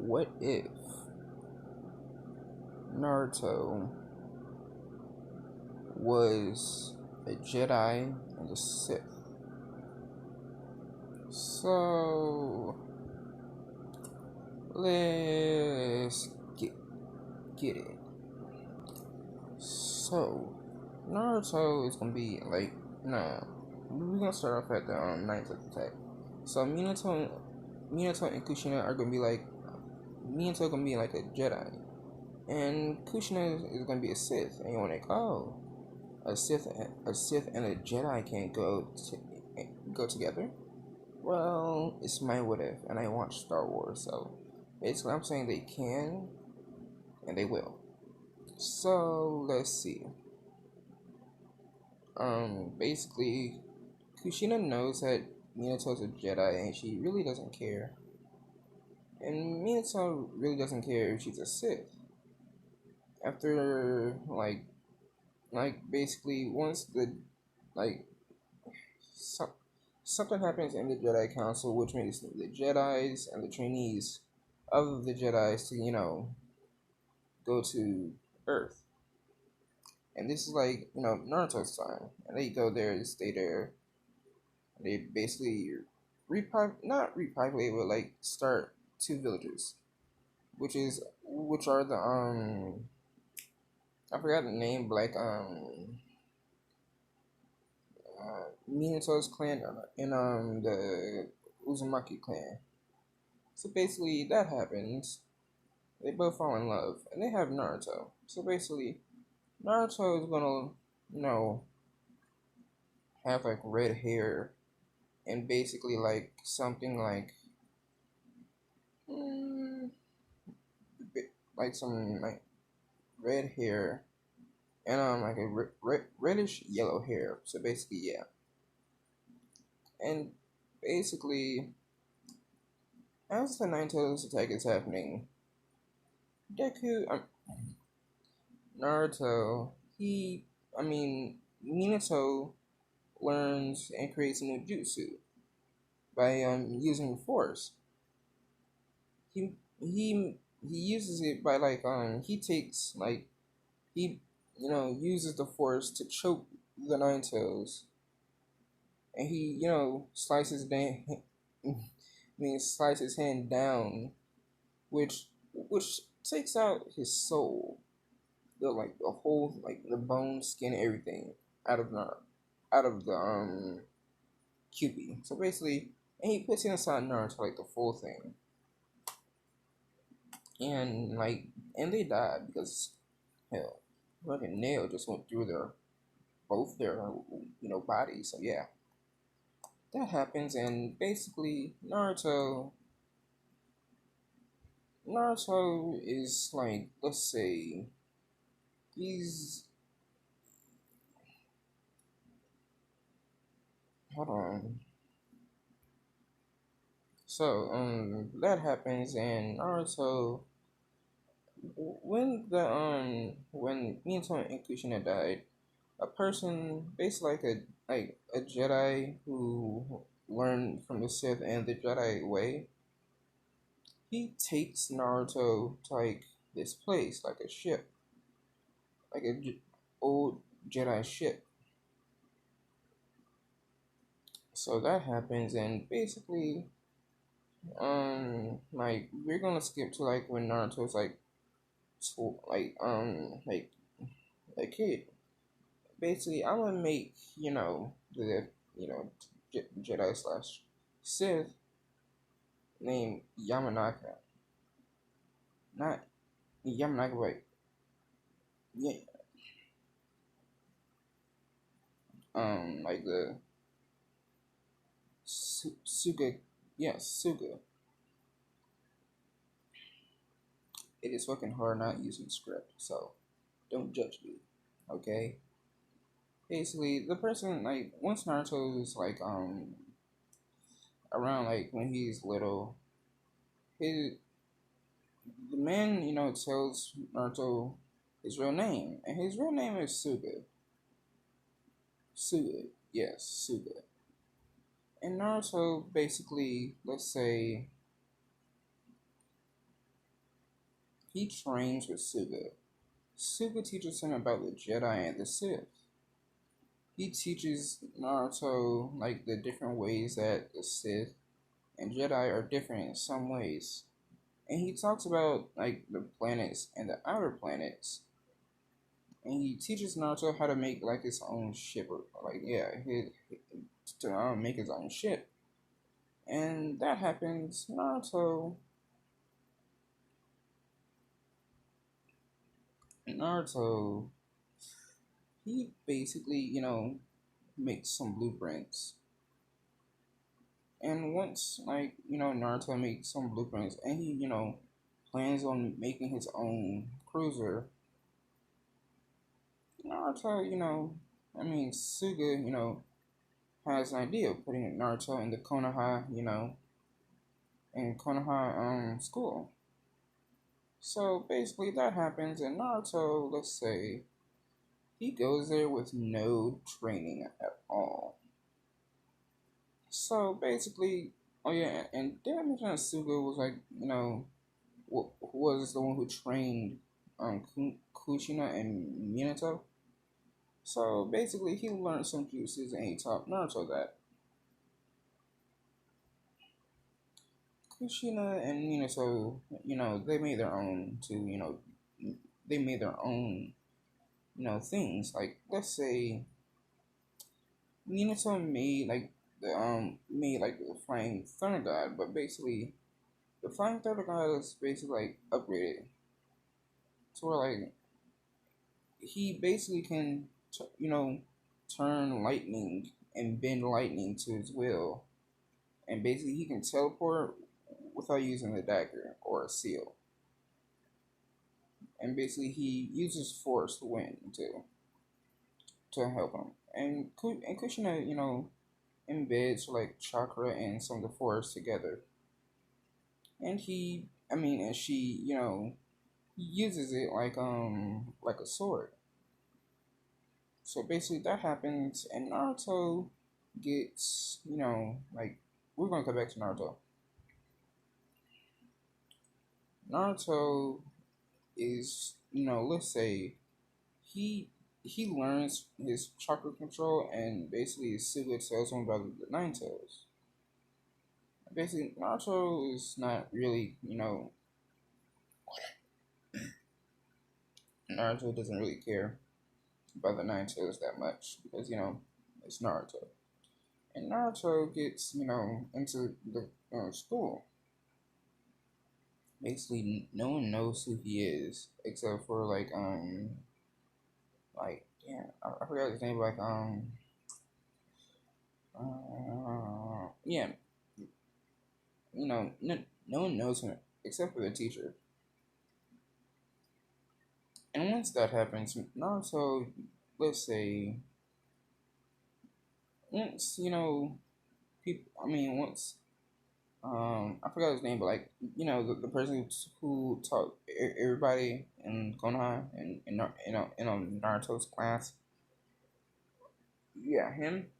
What if Naruto was a Jedi and a Sith? So let's get it. So Naruto is gonna be like we're gonna start off at the ninth attack. So Minato and Kushina are gonna be like Minato gonna be like a Jedi, and Kushina is gonna be a Sith. And you're like, oh, a Sith and a Jedi can't go together. Well, it's my what if, and I watch Star Wars, so basically I'm saying they can and they will. So let's see. Basically, Kushina knows that Minato's a Jedi, and she really doesn't care. And Minato really doesn't care if she's a Sith. After basically once the like so, something happens in the Jedi Council, which makes the Jedi's and the trainees of the Jedi's to go to Earth. And this is like Naruto's time, and they go there to stay there. They basically not repopulate, but like start two villages, which are the I forgot the name, but like Minato's clan and the Uzumaki clan. So basically that happens. They both fall in love, and they have Naruto. So basically, Naruto is gonna have like red hair and basically like something mm, like some like red hair and like a reddish yellow hair. So basically, yeah, and basically as the Nine Tails attack is happening, Deku, Naruto, Minato learns and creates a new jutsu by using the Force. He he uses it by he takes he uses the Force to choke the Nine Tails, and he slices down. Slice his hand down, which takes out his soul, the whole the bone, skin, everything out of the QB. So basically, and he puts it inside Naruto like the full thing, and and they died because hell, fucking nail just went through their bodies. So yeah, that happens, and basically Naruto is like, let's say, he's hold on. So that happens, and Naruto, when Minato and Kushina died, a person basically like a Jedi who learned from the Sith and the Jedi way, he takes Naruto to this place, like a ship, like old Jedi ship. So that happens, and basically, we're gonna skip to when Naruto's like a kid. Basically, I'm gonna make the Jedi slash Sith named Yamanaka, not Yamanaka, but yeah, like the Suga, yes, Suga. It is fucking hard not using script, so don't judge me, okay? Basically, the person once Naruto is around when he's little, his the man tells Naruto his real name, and his real name is Suga. Suga, yes, Suga. And Naruto basically, let's say, he trains with Suga. Suga teaches him about the Jedi and the Sith. He teaches Naruto like the different ways that the Sith and Jedi are different in some ways. And he talks about like the planets and the outer planets. And he teaches Naruto how to make like his own ship, or like yeah, to make his own ship. And that happens. Naruto, he basically makes some blueprints. And once Naruto makes some blueprints, and he plans on making his own cruiser. Naruto, Suga, has an idea of putting Naruto in the Konoha, in Konoha school. So basically that happens, and Naruto, let's say, he goes there with no training at all. So basically, oh yeah, and did I mention that Suga was like, who was the one who trained Kushina and Minato? So basically, he learned some juices and he taught Naruto that. Kushina and Minato, they made their own they made their own, things. Like let's say Minato made like the Flying Thunder God, but basically the Flying Thunder God is basically like upgraded to where like he basically can turn lightning and bend lightning to his will, and basically he can teleport without using the dagger or a seal, and basically he uses force to win to help him, and Kushina embeds like chakra and some of the force together, and and she uses it like a sword. So basically that happens, and Naruto gets like we're gonna come back to Naruto. Naruto is let's say he he learns his chakra control, and basically Suga tells him about the Nine Tails. Basically, Naruto is not really Naruto doesn't really care about the Nine Tails that much because it's Naruto, and Naruto gets into the school. Basically, no one knows who he is except for like yeah, I forgot his name, like yeah, no one knows him except for the teacher. And once that happens, Naruto, let's say, once people, once I forgot his name, but like the person who taught everybody in Konoha and in Naruto's class, yeah, him.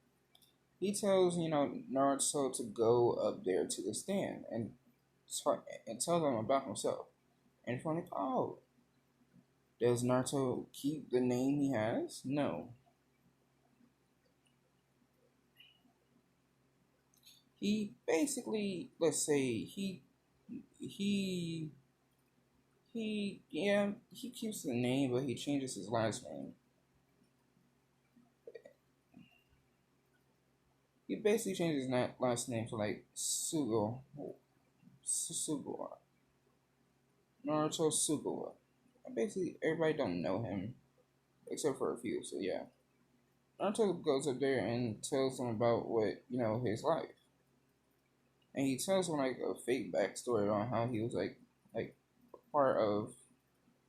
He tells Naruto to go up there to the stand and tell them about himself. And it's like, oh, does Naruto keep the name he has? No. He basically, let's say, he he keeps the name, but he changes his last name. He basically changes his last name to like Sugawa, Naruto Sugawa. And basically, everybody don't know him except for a few. So yeah, Naruto goes up there and tells them about what his life, and he tells them like a fake backstory on how he was like part of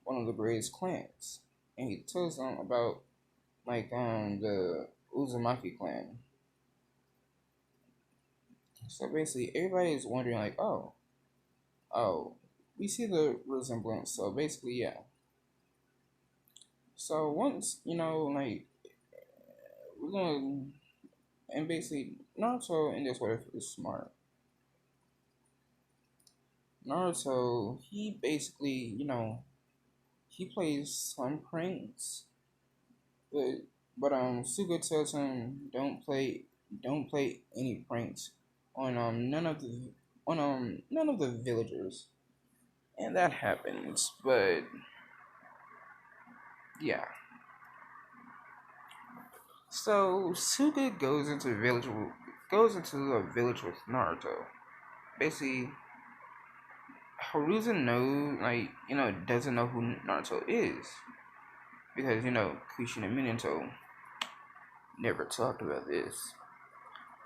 one of the greatest clans, and he tells them about the Uzumaki clan. So basically, everybody is wondering like, oh, we see the resemblance. So basically, yeah. So once like we're gonna and basically Naruto in this way is smart. Naruto, he basically, he plays some pranks, but Suga tells him don't play any pranks on none of the villagers, and that happens. But yeah, so Suga goes into a village with Naruto. Basically, Haruzen doesn't know who Naruto is because Kushin and Minato never talked about this.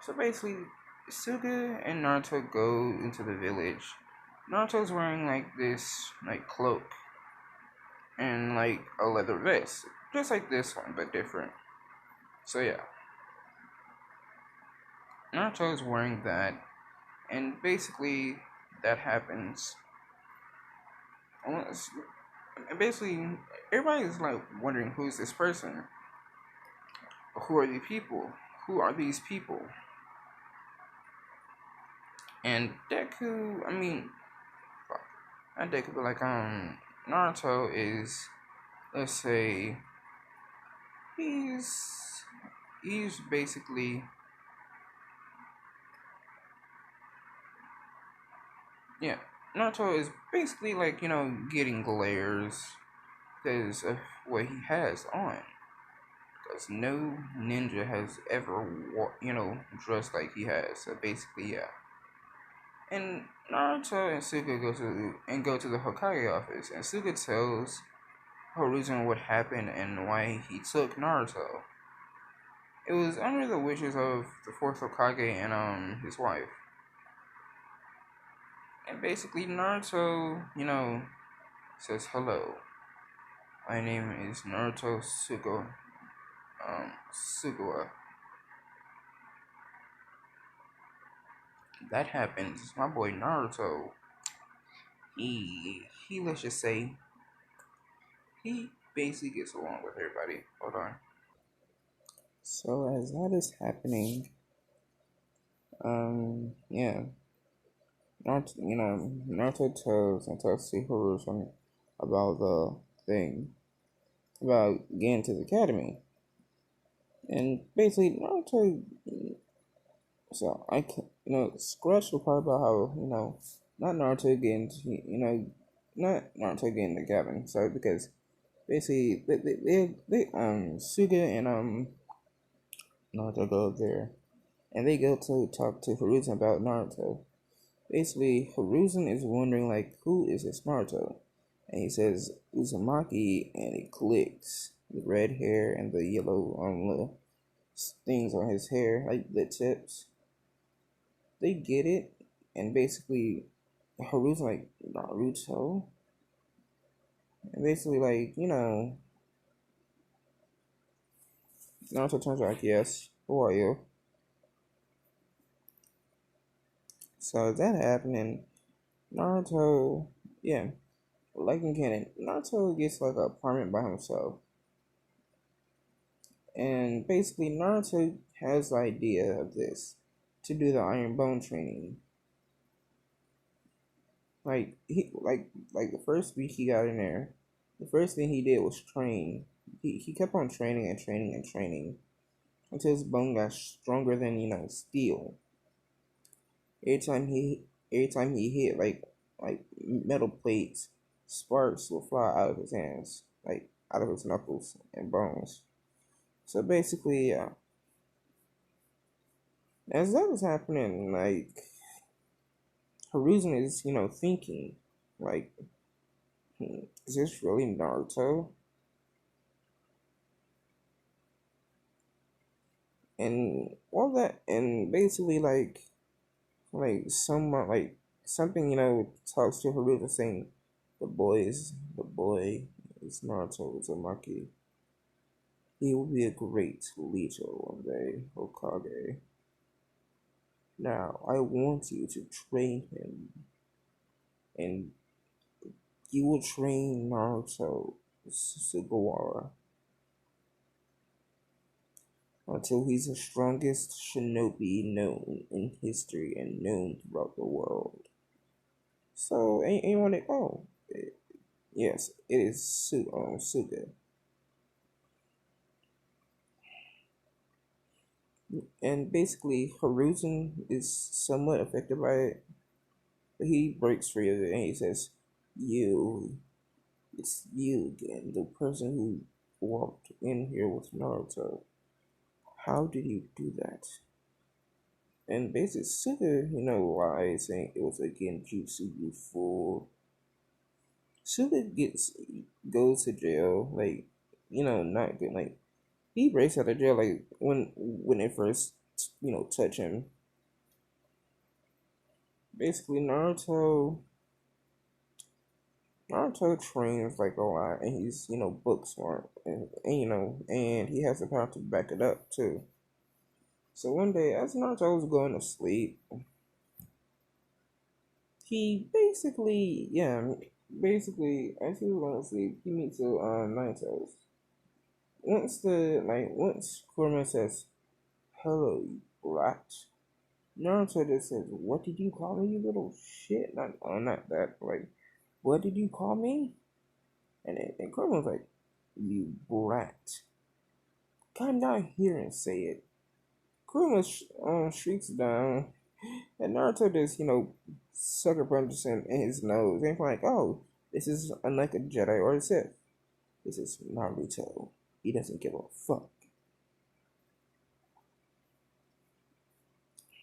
So basically, Suga and Naruto go into the village. Naruto's wearing this cloak and a leather vest, just like this one but different. So yeah, Naruto's wearing that, and basically that happens. Basically, everybody's wondering who's this person. Who are the people? Who are these people? And Deku, not Deku, but Naruto is, let's say, he's he's basically, yeah, Naruto is basically getting glares because of what he has on. Because no ninja has ever dressed like he has. So basically, yeah. And Naruto and Suga go to the Hokage office, and Suga tells Horizon what happened and why he took Naruto. It was under the wishes of the fourth Hokage and his wife. And basically Naruto, says hello. My name is Naruto Sugawara. That happens. My boy Naruto, he let's just say he basically gets along with everybody. Hold on. So as that is happening, yeah, Naruto tells Hiruzen about the thing about getting to the academy, and basically Naruto. So I can, scratch the part about how not Naruto getting to, not Naruto getting the cabin. So because basically they Suga and Naruto go there, and they go to talk to Hiruzen about Naruto. Basically, Hiruzen is wondering who is this Naruto, and he says Uzumaki, and it clicks. The red hair and the yellow the things on his hair, like the tips. They get it, and basically Hiruzen Naruto, and basically Naruto turns yes, who are you? So that happening, Naruto, yeah, like in canon, Naruto gets an apartment by himself. And basically Naruto has the idea of this to do the Iron Bone training. The first week he got in there, the first thing he did was train. He kept on training and training and training until his bone got stronger than steel. Every time he hit metal plates, sparks will fly out of his hands, out of his knuckles and bones. So basically, yeah. As that was happening, Hiruzen is, thinking, like, is this really Naruto? And all that, and basically, someone, something, talks to Hiruzen saying, the boy is Naruto Uzumaki. He will be a great leader one day, Hokage. Now, I want you to train him, and you will train Naruto Sugawara until he's the strongest shinobi known in history and known throughout the world. So anyone that yes, it is Suga, and basically Hiruzen is somewhat affected by it. But he breaks free of it and he says, "You, it's you again, the person who walked in here with Naruto. How did you do that?" And basically, Suga, lies saying it was a genjutsu, you fool. Suga goes to jail, like, not good. Like, he breaks out of jail, like, when they first, touch him. Basically, Naruto trains, like, a lot, and he's, book smart, and he has the power to back it up, too. So one day, as Naruto was going to sleep, he as he was going to sleep, he meets a Minato. Once Kurama says, "Hello, you brat," Naruto just says, "What did you call me, you little shit?" Not that. Like, what did you call me? And Kurama's like, "You brat. Come down here and say it." Kurama shrieks down, and Naruto just, sucker punches him in his nose. And he's like, "Oh, this is unlike a Jedi or a Sith. This is Naruto. He doesn't give a fuck."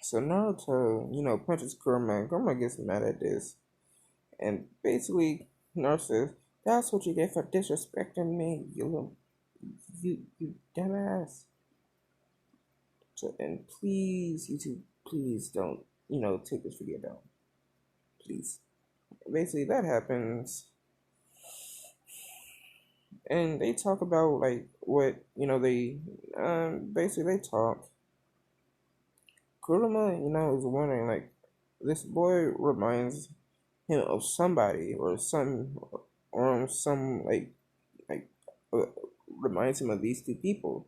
So Naruto, punches Kurama. Kurama gets mad at this. And basically, Naruto says, "That's what you get for disrespecting me, you dumbass." So, and please, you two, please don't, take this video down. Please. Basically, that happens. And they talk about, like, what, basically, they talk. Kurama, is wondering, like, this boy reminds him of somebody or some like uh, reminds him of these two people,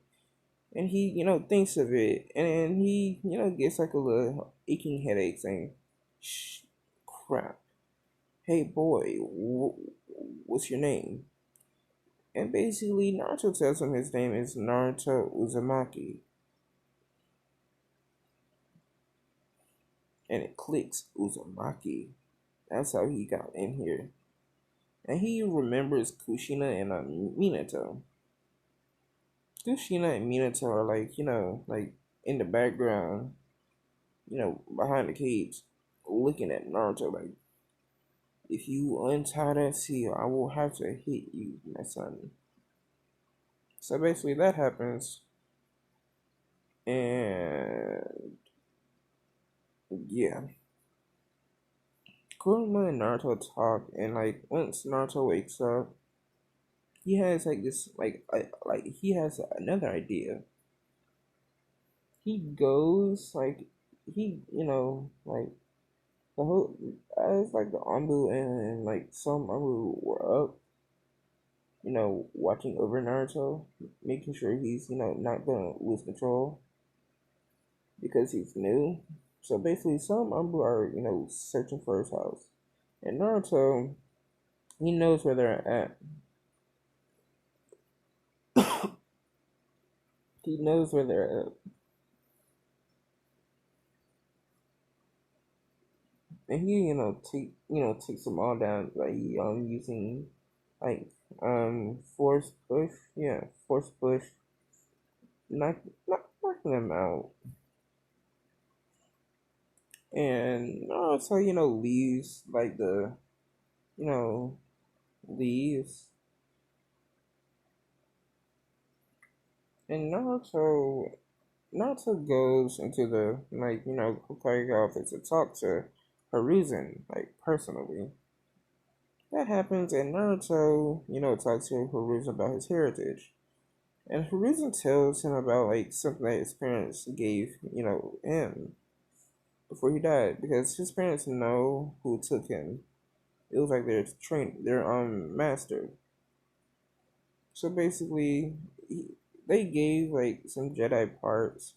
and he thinks of it, and he gets like a little aching headache, saying, "Shh, crap. Hey boy, what's your name?" And basically Naruto tells him his name is Naruto Uzumaki, and it clicks. Uzumaki, that's how he got in here. And he remembers Kushina and Minato. Kushina and Minato are like, like in the background, behind the cage, looking at Naruto like, "If you untie that seal, I will have to hit you, my son." So basically that happens, and yeah. Kurama and Naruto talk, and like once Naruto wakes up, he has like this like he has another idea. He goes like he like the whole as like the Anbu and like some Anbu were up, watching over Naruto, making sure he's not gonna lose control because he's new. So basically, some Anbu are searching for his house, and Naruto, he knows where they're at. He knows where they're at, and he takes them all down by using like force push, yeah, force push, not knocking them out. And Naruto leaves like the you know leaves, and Naruto goes into the Hokage office to talk to Hiruzen, like personally. That happens, and Naruto talks to Hiruzen about his heritage. And Hiruzen tells him about like something that his parents gave, him before he died, because his parents know who took him. It was like their master. So basically, they gave like some Jedi parts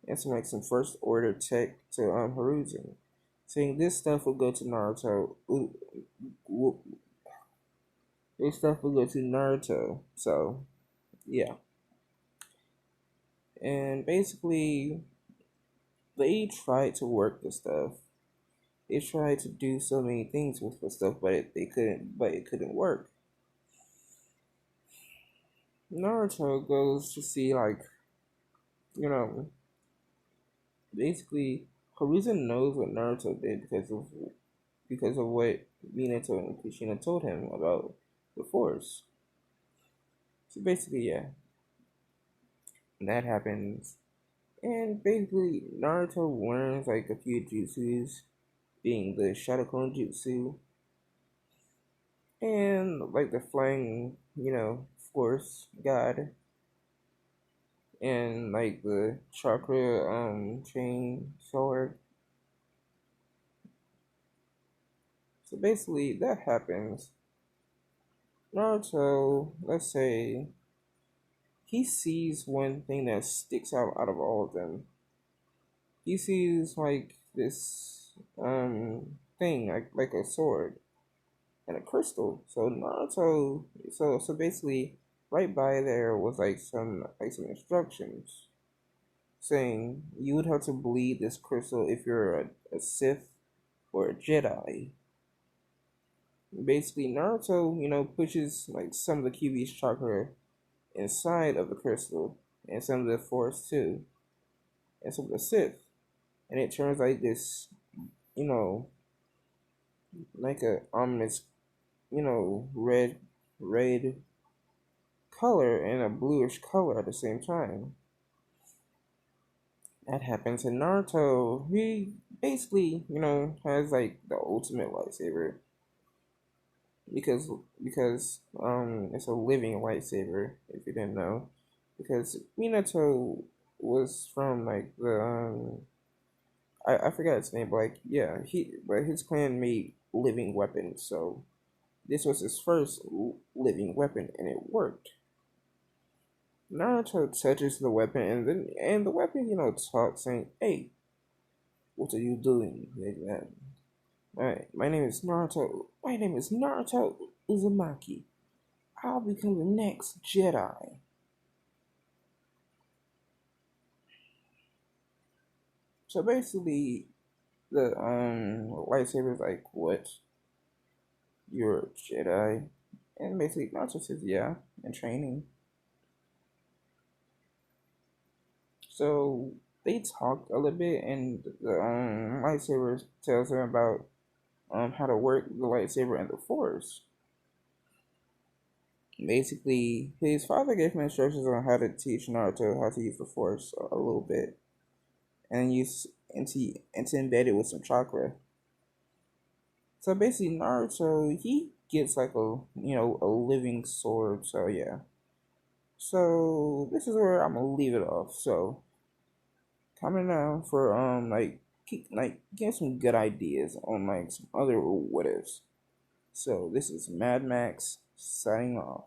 and some first order tech to Hiruzen. saying this stuff will go to Naruto. This stuff will go to Naruto. So yeah, and basically they tried to work the stuff. They tried to do so many things with the stuff, but they couldn't. But it couldn't work. Naruto goes to see like you know basically Horizon knows what Naruto did because of what Minato and Kushina told him about the Force. So basically, yeah, that happens. And basically, Naruto learns like a few jutsus, being the Shadow Clone Jutsu, and like the flying, Force God, and like the chakra chain sword. So basically, that happens. Naruto, let's say, he sees one thing that sticks out of all of them. He sees like this thing like a sword and a crystal. So Naruto, so basically, right by there was like some instructions saying you would have to bleed this crystal if you're a Sith or a Jedi. Basically, Naruto, pushes like some of the Kyuubi's chakra inside of the crystal and some of the Force too, and some of the Sith, and it turns like this, you know, like a ominous, red color and a bluish color at the same time. That happens in Naruto. He basically, has like the ultimate lightsaber because it's a living lightsaber. If you didn't know, because Minato was from like the I forgot his name, but like yeah, but his clan made living weapons, so this was his first living weapon, and it worked. Naruto touches the weapon, and the weapon, talks, saying, "Hey, what are you doing, big man? My name is Naruto. My name is Naruto Uzumaki. I'll become the next Jedi." So basically, the lightsaber is like, "What? You're a Jedi?" And basically, Naruto says, "Yeah, in training." So they talk a little bit, and the lightsaber tells him about how to work the lightsaber and the Force. Basically, his father gave him instructions on how to teach Naruto how to use the Force a little bit, and use and to embed it with some chakra. So basically, Naruto he gets like a living sword. So yeah. So this is where I'm gonna leave it off. So comment down for get some good ideas on like some other what ifs. So this is Mad Max signing off.